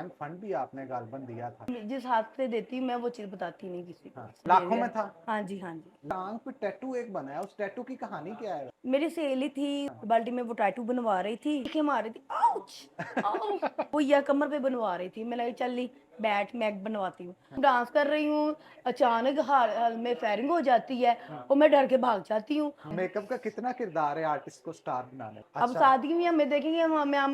Dam fund भी आपने गालबन दिया था। जिस हाथ से देती हूँ मैं वो चीज बताती नहीं किसी को। हाँ, दे लाखों दिया। में था। हाँ जी, हाँ जी। टांग पे टैटू एक बनाया, उस टैटू की कहानी क्या है? मेरी सहेली थी, बाल्टी में वो टैटू बनवा रही थी, चीखें मार रही थी, आउच आउ। वो या कमर पे बनवा रही थी। मैं लगी चल ली बैठ मैं बनवाती हूँ। डांस कर रही हूँ, अचानक हाल में फायरिंग हो जाती है और मैं डर के भाग जाती हूँ। मेकअप का कितना किरदार है आर्टिस्ट को स्टार बनाने में? अब अच्छा, शादी में हमें देखेंगे,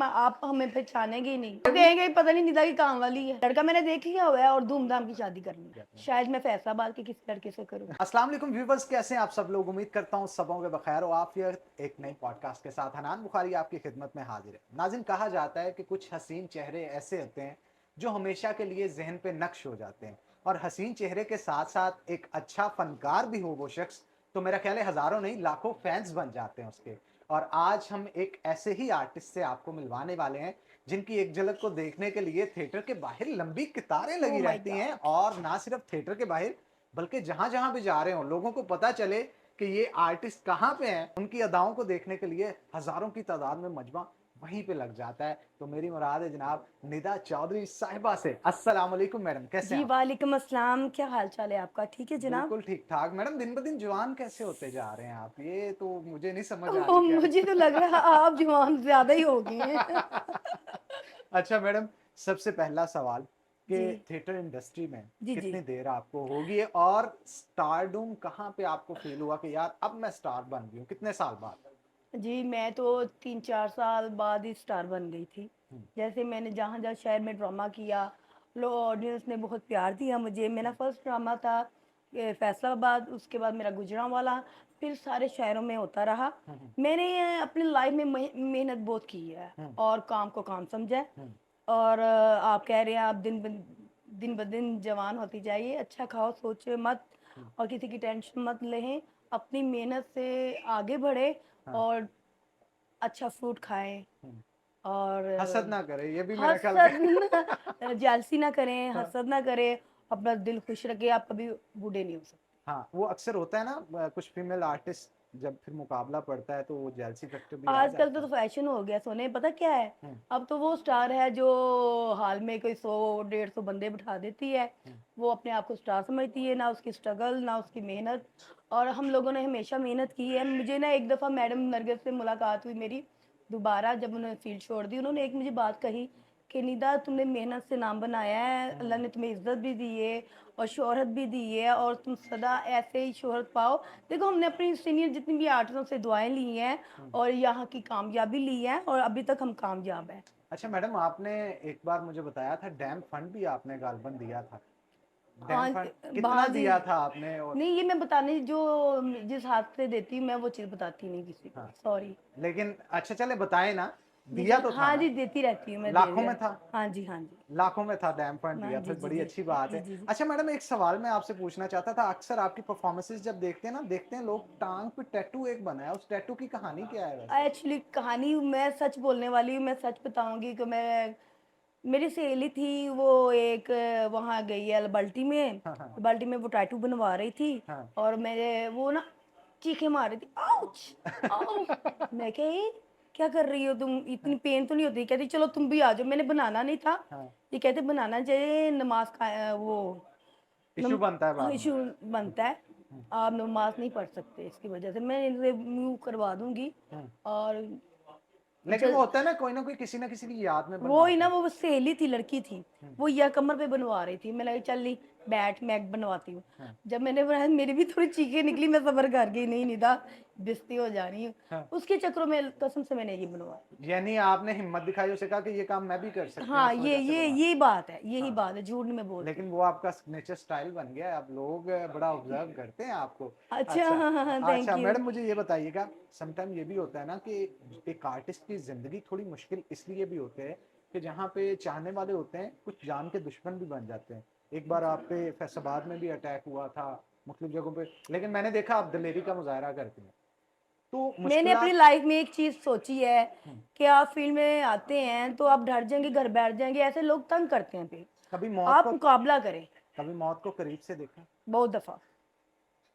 आप हमें पहचानेंगे ही नहीं, तो कहेंगे पता नहीं निदा की काम वाली है। लड़का मैंने देख लिया हुआ है और धूमधाम की शादी करनी है। शायद मैं फैसलाबाद के किसी लड़के से करूँ। अस्सलाम वालेकुम व्यूवर्स, कैसे हैं आप सब लोग? उम्मीद करता हूँ सब होंगे बखैर और आप फिर एक नई पॉडकास्ट के साथ हनान बुखारी आपकी खिदमत में हाजिर है। नाज़रीन, कहा जाता है कि कुछ हसीन चेहरे ऐसे होते हैं जो हमेशा के लिए जहन पे नक्श हो जाते हैं, और हसीन चेहरे के साथ साथ एक अच्छा फनकार भी हो वो शख्स, तो मेरा ख्याल है हजारों नहीं लाखों फैंस बन जाते हैं उसके। और आज हम एक ऐसे ही आर्टिस्ट से आपको मिलवाने वाले हैं जिनकी एक झलक को देखने के लिए थिएटर के बाहर लंबी कतारें ओह लगी माय रहती हैं, गॉड। और ना सिर्फ थिएटर के बाहर बल्कि जहां जहां भी जा रहे हो लोगों को पता चले कि ये आर्टिस्ट कहाँ पे हैं, उनकी अदाओं को देखने के लिए हजारों की तादाद में मजमा वहीं पे लग जाता है। तो मेरी मुराद है जनाब निदा चौधरी साहिबा से। अस्सलाम वालेकुम मैडम, कैसे हैं जी आप? वालेकुम अस्सलाम, क्या हाल चाल है आपका? ठीक है जनाब। बिल्कुल ठीक ठाक मैडम। दिन ब दिन जवान कैसे होते जा रहे हैं आप, ये तो मुझे नहीं समझ आ रही ओह, क्या मुझे तो लग रहा है आप जवान ज्यादा ही हो गए हैं। अच्छा मैडम, सबसे पहला सवाल कि जी थिएटर इंडस्ट्री में जी जी। कितनी देर आपको होगी है, और स्टारडूम कहाँ पे आपको फील हुआ कि यार अब मैं स्टार बन गई हूँ, कितने साल बाद? जी मैं तो 3-4 साल बाद ही स्टार बन गई थी। हम्म, जैसे मैंने जहाँ जहाँ शहर में ड्रामा किया, लोग ऑडियंस ने बहुत प्यार दिया मुझे। मेरा फर्स्ट ड्रामा था फैसलाबाद, उसके बाद मेरा गुजरांवाला, फिर सारे शहरों में होता रहा। हम्म, मैंने अपनी लाइफ में मेहनत बहुत की है हम्म, और काम को काम समझा है। हम्म, और आप कह रहे हैं आप दिन ब दिन जवान होती जाइए, अच्छा खाओ, सोचे मत हम्म, और किसी की टेंशन मत लें, अपनी मेहनत से आगे बढ़े हाँ, और अच्छा फ्रूट खाएं हम्म। और हसद ना करे, ये भी मेरा ख्याल हसद का जालसी ना करें, हाँ, हसद ना करें, अपना दिल खुश रखे, आप कभी बूढ़े नहीं हो सकते। हाँ, वो अक्सर होता है ना, कुछ फीमेल आर्टिस्ट जब फिर मुकाबला पड़ता है तो वो जेलसी फैक्टर भी आ आजकल जाता तो है। फैशन हो गया सोने, पता क्या है? हम्म, अब तो वो स्टार है जो हाल में कोई 100-150 बंदे बिठा देती है। हम्म, वो अपने आप को स्टार समझती है, ना उसकी स्ट्रगल ना उसकी मेहनत। और हम लोगों ने हमेशा मेहनत की है। मुझे ना एक दफ़ा मैडम नरगिस से मुलाकात हुई मेरी दोबारा, जब उन्होंने फील्ड छोड़ दी। उन्होंने एक मुझे बात कही कि निदा, तुमने मेहनत से नाम बनाया है, अल्लाह हम्म, ने तुम्हें इज्जत भी दी है और शोहरत भी दी है, और तुम सदा ऐसे ही शोहरत पाओ। देखो, हमने अपनी सीनियर जितनी भी आर्टिस्टों से दुआएं ली हैं हम्म। और यहाँ की कामयाबी ली है और अभी तक हम कामयाब हैं। अच्छा मैडम, आपने एक बार मुझे बताया था डैम फंड भी आपने गालबन दिया था। डैम हाँ फंड हाँ कितना जी। दिया था आपने? और नहीं, ये मैं बताने जो जिस हाथ से देती हूँ मैं वो चीज़ बताती नहीं किसी को, हाँ, सॉरी। लेकिन अच्छा चले बताए ना, जी दिया जी, तो था हाँ ना? जी, देती रहती हूँ मैं, दे लाखों दिया। में था। हाँ जी, हाँ जी। लाखों में था, डैम फंड हाँ दिया जी था, जी बड़ी जी अच्छी बात जी है। जी जी। अच्छा मैडम, एक सवाल मैं आपसे पूछना चाहता था, अक्सर आपकी परफॉर्मेंसेस जब देखते हैं ना, देखते हैं लोग टांग पे टैटू एक बनाया, उस टैटू की कहानी क्या है वैसे? एक्चुअली कहानी, मैं सच बोलने वाली हूँ, मैं सच बताऊंगी कि मैं, मेरी सहेली थी, वो एक वहाँ गई है बाल्टी में। हाँ, हाँ, बाल्टी में वो टैटू बनवा रही थी हाँ। और मेरे वो ना चीखें मार रही थी, आउच आउ। मैं क्या, ये क्या कर रही हो तुम, इतनी पेन तो नहीं होती? कहती चलो तुम भी आ जाओ। मैंने बनाना नहीं था। हाँ, ये कहते बनाना चाहिए, नमाज का वो इशू बनता है बाद में। इशू बनता है, आप नमाज नहीं पढ़ सकते, इसकी वजह से मैं इनसे रिमूव करवा दूंगी। हम्म। और लेकिन वो होता है ना कोई किसी ना किसी की याद में वो ही बनवाता ना, है। वो सहेली थी, लड़की थी, हम्म, वो या कमर पे बनवा रही थी। मैं लगी चल ली बैठ मैं बनवाती हूँ। हाँ, जब मैंने बनाया मेरी भी थोड़ी चीखें निकली, मैं सबर कर गई, नहीं निदा बेइज्जती हो जा रही हूँ। हाँ। उसके चक्करों में कसम से मैंने ये बनवाया। यानी आपने हिम्मत दिखाई, उसे कहा कि ये काम मैं भी कर सकती हूँ, हाँ, इस ये वजह से ये बनवा। यही बात है, यही हाँ, बात है, झूठ नहीं मैं बोलती। लेकिन वो आपका सिग्नेचर स्टाइल बन गया है, अब लोग बड़ा ऑब्जर्व करते हैं आपको। अच्छा, अच्छा, हाँ हाँ हाँ, अच्छा थैंक यू। मैडम, मुझे ये बताइएगा, समटाइम ये भी होता है ना कि एक आर्टिस्ट की जिंदगी थोड़ी मुश्किल इसलिए भी होते हैं कि जहाँ पे चाहने वाले होते हैं कुछ जान के दुश्मन भी बन जाते हैं। एक बार आप पे फैसलाबाद में भी अटैक हुआ था, मुख्तलिफ जगहों पे, लेकिन मैंने देखा आप दिलेरी का मुजाहरा करती हैं, तो मैंने अपनी मुश्किलात। लाइफ में एक चीज सोची है हम्म, कि आप फील्ड में आते हैं तो आप डर जाएंगे, घर बैठ जाएंगे, ऐसे लोग तंग करते हैं। फिर कभी मौत आप को मुकाबला करें। कभी मौत को करीब से देखा? बहुत दफा।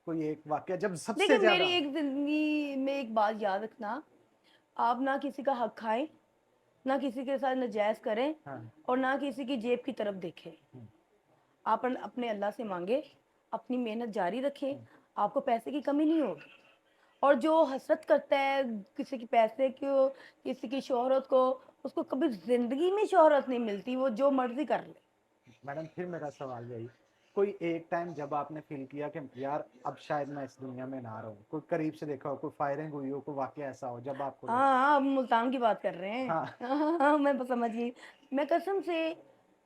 कोई एक वाक्य जब सबसे देखिए, मेरी ज्यादा? एक जिंदगी में एक बात याद रखना, आप ना किसी का हक खाएं ना किसी के साथ नाजायज करें हाँ। और ना किसी की जेब की तरफ देखें। हम्म, आप अपने अल्लाह से मांगे, अपनी मेहनत जारी रखें, हम्म। आपको पैसे की कमी नहीं होगी। और जो हसरत करता है किसी के पैसे को, किसी की शोहरत को, उसको कभी जिंदगी में शोहरत नहीं मिलती, वो जो मर्जी कर ले। मैडम फिर मेरा सवाल यही, कोई एक टाइम जब आपने फील किया कि यार अब शायद मैं इस दुनिया में ना रहूं, कोई करीब से देखा हो, कोई फायरिंग हुई हो, कोई वाकया ऐसा हो जब आपको लगा? हाँ, अब मुल्तान की बात कर रहे हैं। हाँ। हाँ, मैं बस समझ गई। मैं कसम से,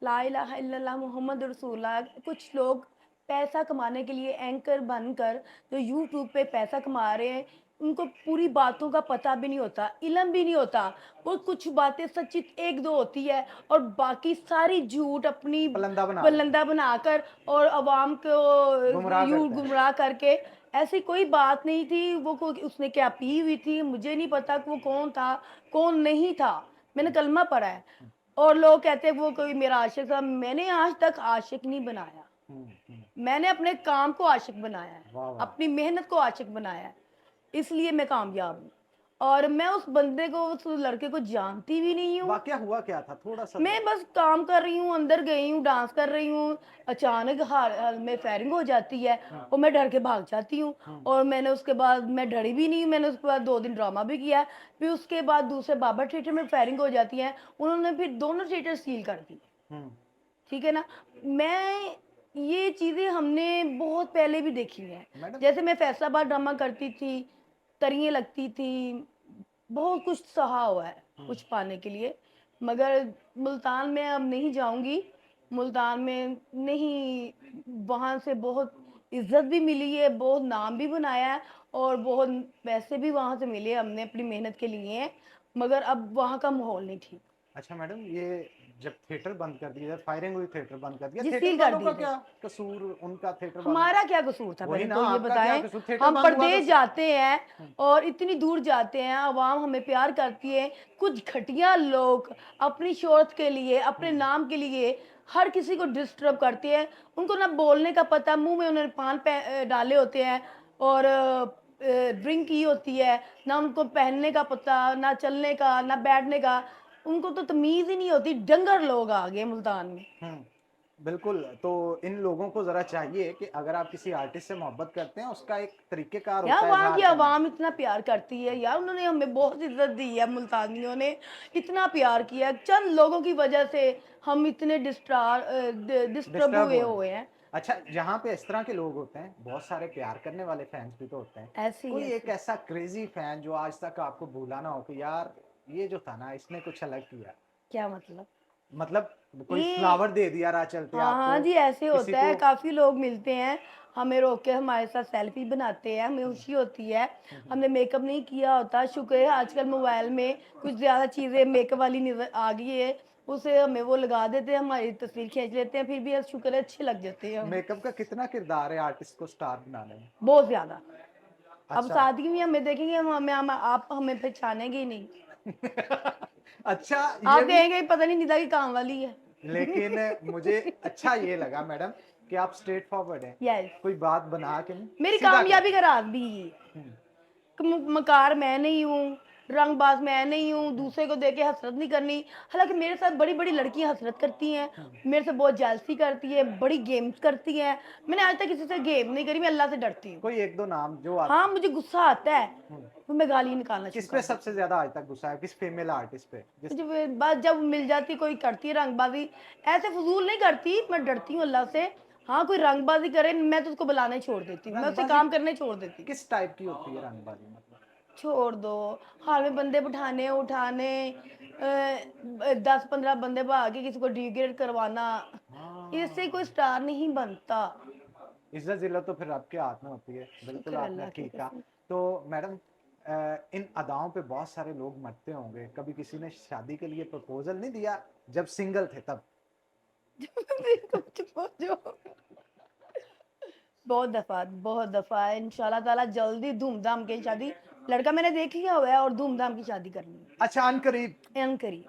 ला इलाहा इल्लल्लाह मोहम्मद रसूलुल्लाह, कुछ लोग पैसा कमाने के लिए एंकर बनकर जो यूट्यूब पे पैसा कमा रहे हैं, उनको पूरी बातों का पता भी नहीं होता, इल्म भी नहीं होता। वो कुछ बातें सच्ची एक दो होती है और बाकी सारी झूठ अपनी पलंदा बना देते पलंदा बनाकर और अवाम हैं, को गुमराह यू करते हैं। गुमराह करके। ऐसी कोई बात नहीं थी, वो उसने क्या पी हुई थी, मुझे नहीं पता कि वो कौन था, कौन नहीं था। मैंने कलमा पढ़ा है। हम्म, और लोग कहते हैं वो कोई मेरा आशिक था। मैंने आज तक आशिक नहीं बनाया। हम्म। मैंने अपने काम को आशिक बनाया है, वाह वाह। अपनी मेहनत को आशिक बनाया है, इसलिए मैं कामयाब हूँ। और मैं उस बंदे को, उस लड़के को जानती भी नहीं हूँ। वाकया हुआ क्या था, थोड़ा सा मैं बस काम कर रही हूँ, अंदर गई हूँ, डांस कर रही हूँ, अचानक हाल में फायरिंग हो जाती है हम्म, और मैं डर के भाग जाती हूँ। हम्म, और मैंने उसके बाद, मैं डरी भी नहीं, मैंने उसके बाद 2 दिन ड्रामा भी किया। फिर उसके बाद दूसरे बाबा थिएटर में फायरिंग हो जाती है, उन्होंने फिर दोनों थिएटर सील कर दिए। हम्म। ठीक है ना। मैं, ये चीज़ें हमने बहुत पहले भी देखी हैं। मैडम। जैसे मैं फैसलाबाद ड्रामा करती थी, तरियाँ लगती थी, बहुत कुछ सहा हुआ है कुछ पाने के लिए। मगर मुल्तान में अब नहीं जाऊंगी। मुल्तान में नहीं, वहाँ से बहुत इज्जत भी मिली है, बहुत नाम भी बनाया है और बहुत पैसे भी वहाँ से मिले, हमने अपनी मेहनत के लिए हैं। मगर अब वहाँ का माहौल नहीं ठीक। अच्छा मैडम, ये जब थिएटर बंद कर दिया, फायरिंग हुई, थिएटर बंद कर दिया, जी, थिएटर सील कर वालों का दिए थे। क्या कसूर, उनका थिएटर वालों? हमारा क्या कसूर था, वही पहले ना, तो ये आपका क्या बताएं। कसूर, थिएटर हम बंद हुआ तो परदेश जाते हैं हम्म, और इतनी दूर जाते हैं, अवाम हमें प्यार करती है। कुछ घटिया लोग अपनी शोहरत के लिए, अपने हम्म, नाम के लिए हर किसी को डिस्टर्ब करते हैं। उनको ना बोलने का पता, मुंह में उन्होंने डाले होते हैं और ड्रिंक की होती है, ना उनको पहनने का पता, ना चलने का, ना बैठने का। उनको तो तमीज ही नहीं होती। डंगर लोग आ गए मुल्तान में। हम्म। बिल्कुल। तो इन लोगों को जरा चाहिए कि अगर आप किसी आर्टिस्ट से मोहब्बत करते हैं, उसका एक तरीकेकार यार होता है वहाँ की इजहार करने का। आवाम इतना प्यार करती है यार, उन्होंने हमें बहुत इज्जत दी है, मुल्तानियों ने इतना प्यार किया। चंद लोगों की वजह से हम इतने डिस्टर्ब डिस्टर्ब हुए हो रहे हैं। हुए हैं। अच्छा, जहाँ पे इस तरह के लोग होते हैं, बहुत सारे प्यार करने वाले फैंस भी तो होते हैं। ऐसे ही कोई एक ऐसे। ऐसा क्रेजी फैन जो आज तक आपको भूला ना हो कि यार ये जो था ना, इसने कुछ अलग किया? क्या मतलब? मतलब कोई ये, फ्लावर दे दिया राह चलते हाँ हाँ आपको, जी, ऐसे किसी होता है। को। काफ़ी लोग मिलते हैं, हमें रोक के हमारे साथ सेल्फी बनाते हैं, हमें खुशी होती है। हमने मेकअप नहीं किया होता, शुक्र है आजकल मोबाइल में कुछ ज़्यादा चीज़ें मेकअप वाली नजर आ गई है, उसे हमें वो लगा देते हैं, हमारी तस्वीर खींच लेते हैं, फिर भी शुक्र है अच्छे लग जाते हैं हम। मेकअप का कितना किरदार है आर्टिस्ट को स्टार बनाने में? बहुत ज़्यादा। अब अच्छा। शादी में हमें देखेंगे, आप हमें पहचानेंगे ही नहीं। अच्छा, ये आप भी। कहेंगे पता नहीं निदा की काम वाली है। लेकिन मुझे अच्छा ये लगा मैडम कि आप स्ट्रेट फॉरवर्ड हैं, यस। कोई बात बना के नहीं, मेरी सीधा कामयाबी कहते का हैं। राज भी ये है। हम्म, मकार मैं नहीं हूँ, रंगबाज मैं नहीं हूँ, दूसरे को देख के हसरत नहीं करनी। हालांकि मेरे साथ बड़ी बड़ी लड़कियां हसरत करती हैं, हम्म। मेरे से बहुत जेलसी करती है, बड़ी गेम्स करती हैं। मैंने आज तक किसी से गेम नहीं करी, मैं अल्लाह से डरती हूँ। कोई एक दो नाम जो हाँ, आप। मुझे गुस्सा आता है हम्म। तो मैं गाली निकालना किस शुरू पे कर देती सबसे हूँ। ज्यादा आज तक गुस्सा है, किस फीमेल आर्टिस्ट पे जिस? मुझे बस जब मिल जाती कोई करती है रंगबाजी, ऐसे फजूल नहीं करती, मैं डरती हूँ अल्लाह से। हाँ, कोई रंगबाजी करे मैं तो उसको बुलाना ही छोड़ देती हूँ, मैं उसे रंगबाजी काम करने छोड़ देती हूँ। किस टाइप की होती है रंगबाजी, मतलब? छोड़ दो। हाल में बंदे बिठाने उठाने, 10-15 बंदे भाग के किसी को डिग्रेड करवाना, इससे कोई हाँ। स्टार नहीं बनता। इज्जत जिल्लत तो फिर आपके हाथ में होती है, बिल्कुल शुक्र आपने अल्लाह की ठीक कहा। कसम। तो मैडम, इन अदाओं पे बहुत सारे लोग मरते होंगे, कभी किसी ने शादी के लिए प्रपोजल नहीं दिया जब सिंगल थे तब? चुप हो जाओ। बहुत दफा है, इंशाल्लाह ताला जल्दी धूमधाम की शादी, लड़का मैंने देख लिया हुआ है और धूमधाम की शादी करनी अच्छा, अनकरीब। है। एन करी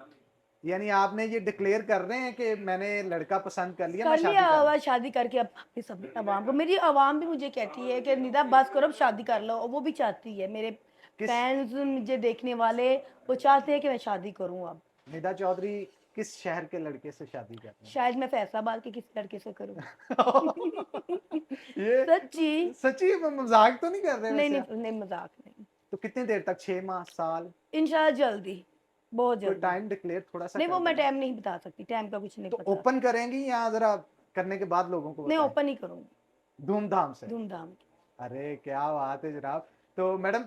यानी आपने ये डिक्लेयर कर रहे हैं कि मैंने लड़का पसंद कर लिया, मैं कर शादी लिया कर हुआ लूं? शादी करके। अब बाकी सब आवाम को, मेरी आवाम भी मुझे कहती है कि निदा बस करो, अब शादी कर लो, और वो भी चाहती है। मेरे किस? फैंस मुझे देखने वाले, वो चाहते हैं कि मैं शादी करूं अब। निदा चौधरी किस शहर के लड़के से शादी करते शायद मैं फैसलाबाद के किसी लड़के से करूँ। हैं? ये सच्ची। सच्ची में मजाक तो नहीं कर रहे नहीं वैसे नहीं आप? नहीं, मजाक नहीं। तो कितनी देर तक, 6 माह, साल? इंशाल्लाह जल्दी, बहुत कोई जल्दी। टाइम डिक्लेयर थोड़ा सा नहीं, कर वो मैं देना। टाइम नहीं बता सकती, टाइम का कुछ नहीं तो पता। ओपन करेंगी या जरा करने के बाद लोगों को नहीं, बताएं? ओपन ही करूँगी, धूमधाम से। धूमधाम। अरे क्या बात है जनाब। तो मैडम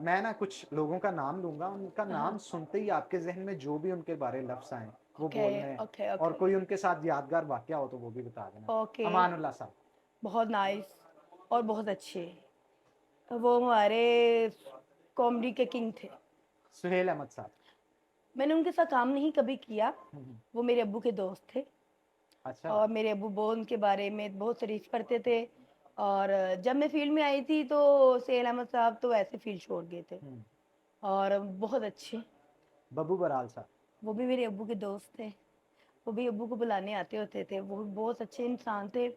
मैं ना कुछ लोगों का नाम लूंगा, उनका नाम हाँ, सुनते ही आपके जहन में जो भी उनके बारे लफ्ज आए वो ओके, बोलने हैं, ओके, और ओके, कोई उनके साथ यादगार वाकया हो तो वो भी बता देना। ओके। अमानुल्लाह साहब। बहुत नाइस और बहुत अच्छे। वो हमारे कॉमेडी के किंग थे। सुहेल अहमद साहब। मैंने उनके साथ काम नहीं कभी किया। हम्म, वो मेरे अब्बू के दोस्त थे अच्छा। और मेरे अब्बू बहुत उनके बारे में बहुत तारीफ करते थे। और जब मैं फील्ड में आई थी तो सुहेल अहमद साहब तो ऐसे फील्ड छोड़ गए थे। हम्म, और बहुत अच्छे। बब्बू बराल साहब। वो भी मेरे अब्बू के दोस्त थे। वो भी अब्बू को बुलाने आते होते थे। वो भी बहुत अच्छे इंसान थे।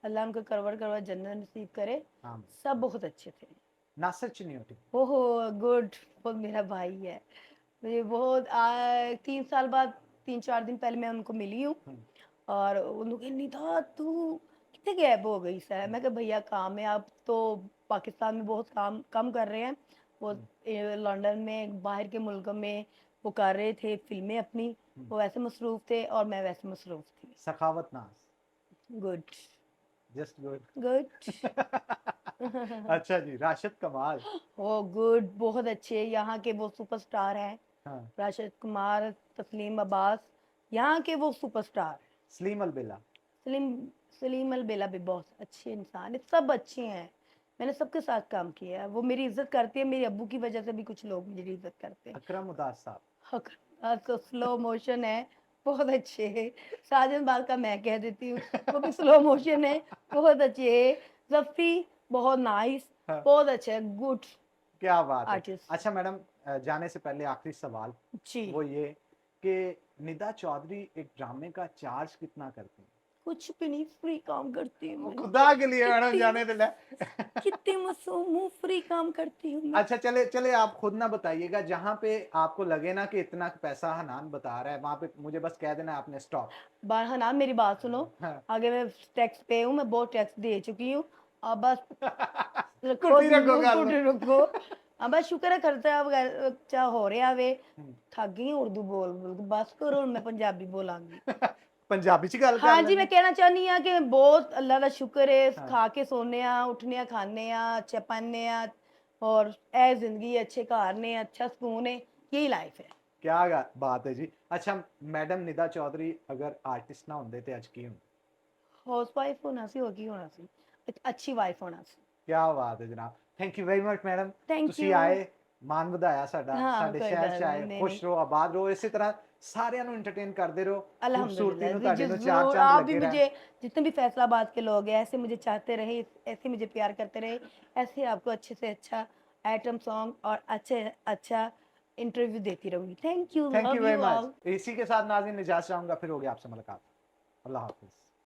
अल्लाह उनको करवड़ करवड़ जन्नत नसीब करे। हाँ। सब बहुत अच्छे थे। नासिर चिन्योटी। ओहो, गुड। वो मेरा भाई है। मुझे बहुत 3 साल बाद, 3-4 दिन पहले मैं उनको मिली हूँ। हम्म, और उन लोग निधा तू कितने गैप हो गई सर। मैं कहा भैया काम है, आप तो पाकिस्तान में बहुत काम कम कर रहे हैं। वो हम्म, लंदन में बाहर के मुल्कों में वो कर रहे थे फिल्में अपनी। हम्म। वो वैसे मसरूफ थे और मैं वैसे मसरूफ थी। सखावत नाज। Good, just good. गुड। अच्छा जी, राशिद कमाल। ओ गुड, बहुत अच्छे। यहाँ के वो सुपरस्टार हैं। हाँ। राशिद कुमार, तस्लीम अब्बास, यहाँ के वो सुपरस्टार। सलीम अलबेला। सलीम सलीम अलबेला भी बहुत अच्छे इंसान है। सब अच्छे हैं। मैंने सबके साथ काम किया है। वो मेरी इज्जत करते हैं। मेरे अब्बू की वजह से भी कुछ लोग मेरी इज्जत करते हैं। अकरम उदास साहब। तो स्लो मोशन है, बहुत अच्छे है। साजन बाल का मैं कह देती हूँ, वो भी स्लो मोशन है, बहुत अच्छे है। जफ्फी बहुत नाइस, हाँ, बहुत अच्छा है, गुड क्या बात है। आर्टिस्ट। अच्छा मैडम, जाने से पहले आखिरी सवाल जी। वो ये कि निदा चौधरी एक ड्रामे का चार्ज कितना करती हैं? कुछ भी नहीं, फ्री काम करती हूँ वो मैं। खुदा के लिए मैडम, कितनी जाने दे ले। कितनी मासूम हूँ, फ्री काम करती हूँ मैं। अच्छा चले चले, आप खुद ना बताइएगा, जहां पे आपको लगे ना कि इतना पैसा हनान बता रहा है वहां पे मुझे बस कह देना आपने स्टॉप। हनान मेरी बात सुनो। हाँ। आगे मैं टैक्स पे हूँ, मैं बहुत टैक्स दे चुकी हूँ। अब बस रखो, कुटी रखो गल। कुछ रखो। अब बस शुक्र है खर्चा अच्छा हो रहा वे। हम्म। थक गई हूँ उर्दू बोल बोल के। बस करो हुण मैं पंजाबी बोलांगी। पंजाबी च गल कर हाँ जी, लेने। मैं कहना चाहनी हाँ कि बहुत अल्लाह का शुक्र है। हाँ। खा के सोने उठने खाने अच्छा पाने और ए जिंदगी अच्छे घर ने, अच्छा सुकून है। यही लाइफ है। क्या बात है जी। अच्छा मैडम निदा चौधरी अगर आर्टिस्ट ना होंदे ते अज की हुंदे? हाउस वाइफ होना सी, और की होना सी, एक अच्छी वाइफ होना सी। क्या बात है जनाब। Thank you very much madam. Thank ਤੁਸੀਂ यू। ਆਏ, ਮਾਣ ਵਧਾਇਆ ਸਾਡਾ, हाँ, ਸਾਡੇ कोई ਸ਼ਹਿਰ गल ਚ नहीं, ਆਏ, नहीं नहीं। ਖੁਸ਼ ਰਹੋ, ਆਬਾਦ ਰਹੋ, ਇਸੇ ਤਰ੍ਹਾਂ ਸਾਰਿਆਂ ਨੂੰ ਐਂਟਰਟੇਨ ਕਰਦੇ ਰਹੋ। ਖੂਬਸੂਰਤੀ अल्हम्दुलिल्लाह ਨੂੰ जी, ਤੁਹਾਡੇ जी ਨੂੰ ਚਾਰ जरूर। ਚੰਦ आप भी ਲੱਗੇ ਰਹਿਣ। मुझे, जितने भी फैसलाबाद के लोग हैं, ऐसे मुझे चाहते रहे, ऐसे मुझे प्यार करते रहे। ऐसे आपको अच्छे से अच्छा आइटम सॉन्ग और अच्छे अच्छा इंटरव्यू देती रहूंगी। Thank you, thank you love very you much. All. इसी के साथ नाज़रीन इजाज़त चाहूंगा, फिर होगी आपसे मुलाकात। अल्लाह हाफिज।